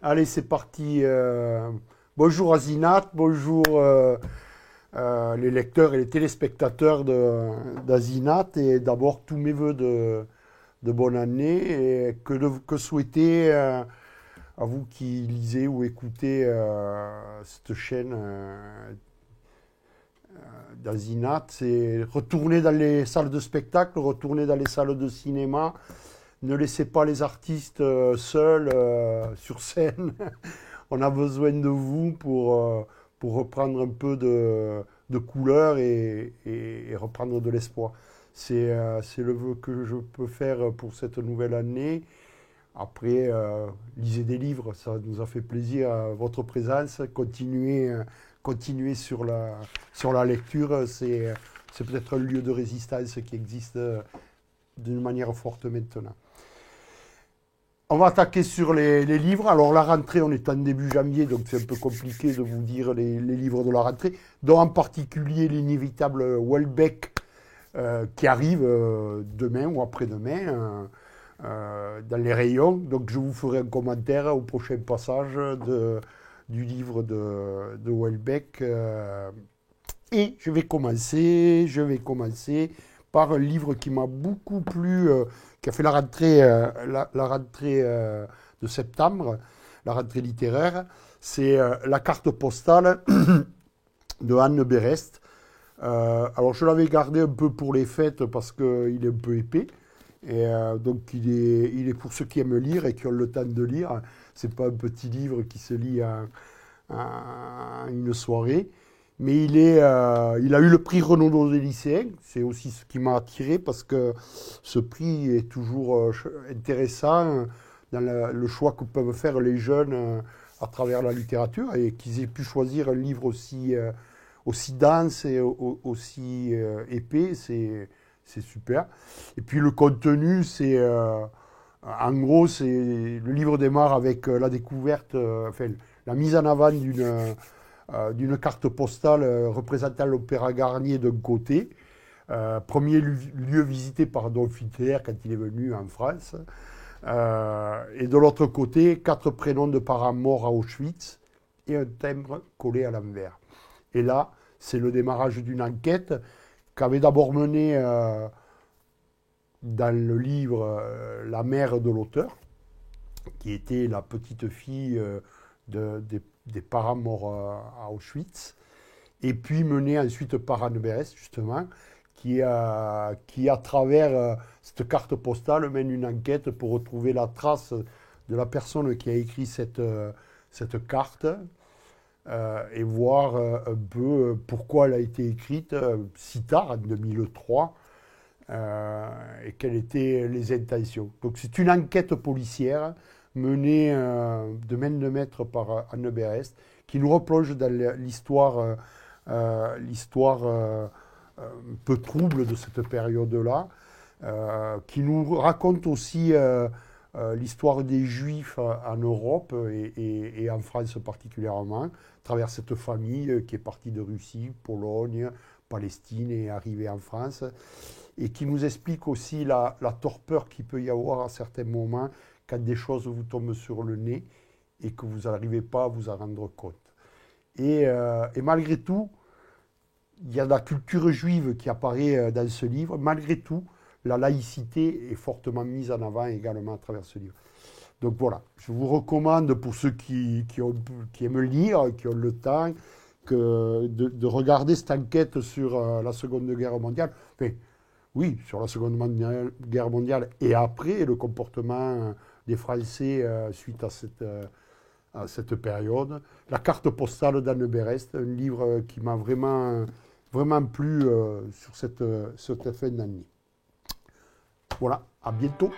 Allez, c'est parti. Bonjour Azinat, bonjour les lecteurs et les téléspectateurs d'Azinat. Et d'abord, tous mes voeux de bonne année. Et que souhaiter à vous qui lisez ou écoutez cette chaîne d'Azinat, c'est retourner dans les salles de spectacle, retourner dans les salles de cinéma. Ne laissez pas les artistes seuls sur scène. On a besoin de vous pour reprendre un peu de couleur et reprendre de l'espoir. C'est le vœu que je peux faire pour cette nouvelle année. Après, lisez des livres, ça nous a fait plaisir, votre présence. Continuez sur la lecture. C'est peut-être un lieu de résistance qui existe d'une manière forte maintenant. On va attaquer sur les livres. Alors la rentrée, on est en début janvier, donc c'est un peu compliqué de vous dire les livres de la rentrée, dont en particulier l'inévitable Houellebecq qui arrive demain ou après-demain dans les rayons. Donc je vous ferai un commentaire au prochain passage du livre de Houellebecq. Et je vais commencer par un livre qui m'a beaucoup plu, qui a fait la rentrée de septembre, la rentrée littéraire. C'est La carte postale de Anne Berest. Alors je l'avais gardé un peu pour les fêtes parce qu'il est un peu épais. Et donc il est pour ceux qui aiment lire et qui ont le temps de lire. C'est pas un petit livre qui se lit à une soirée. Mais il a eu le prix Renaudot des lycéens. C'est aussi ce qui m'a attiré parce que ce prix est toujours intéressant dans le choix que peuvent faire les jeunes à travers la littérature et qu'ils aient pu choisir un livre aussi dense et aussi épais. C'est super. Et puis le contenu, en gros, le livre démarre avec la découverte, enfin, la mise en avant d'une carte postale représentant l'Opéra Garnier d'un côté, premier lieu visité par Adolf Hitler quand il est venu en France, et de l'autre côté, 4 prénoms de parents morts à Auschwitz et un timbre collé à l'envers. Et là, c'est le démarrage d'une enquête qu'avait d'abord menée dans le livre la mère de l'auteur, qui était la petite fille des parents morts à Auschwitz, et puis menée ensuite par Anne Berest, justement, qui à travers cette carte postale, mène une enquête pour retrouver la trace de la personne qui a écrit cette carte et voir un peu pourquoi elle a été écrite si tard, en 2003, et quelles étaient les intentions. Donc c'est une enquête policière menée de main de maître par Anne Berest, qui nous replonge dans l'histoire un peu trouble de cette période-là, qui nous raconte aussi l'histoire des Juifs en Europe et en France particulièrement, à travers cette famille qui est partie de Russie, Pologne, Palestine et arrivée en France, et qui nous explique aussi la torpeur qu'il peut y avoir à certains moments quand des choses vous tombent sur le nez et que vous n'arrivez pas à vous en rendre compte. Et malgré tout, il y a la culture juive qui apparaît dans ce livre. Malgré tout, la laïcité est fortement mise en avant également à travers ce livre. Donc voilà, je vous recommande pour ceux qui aiment lire, qui ont le temps, de regarder cette enquête sur la Seconde Guerre mondiale. Enfin, oui, sur la Seconde Guerre mondiale et après, le comportement des Français suite à cette période. La carte postale d'Anne Berest, un livre qui m'a vraiment plu sur cette fin d'année. Voilà, à bientôt.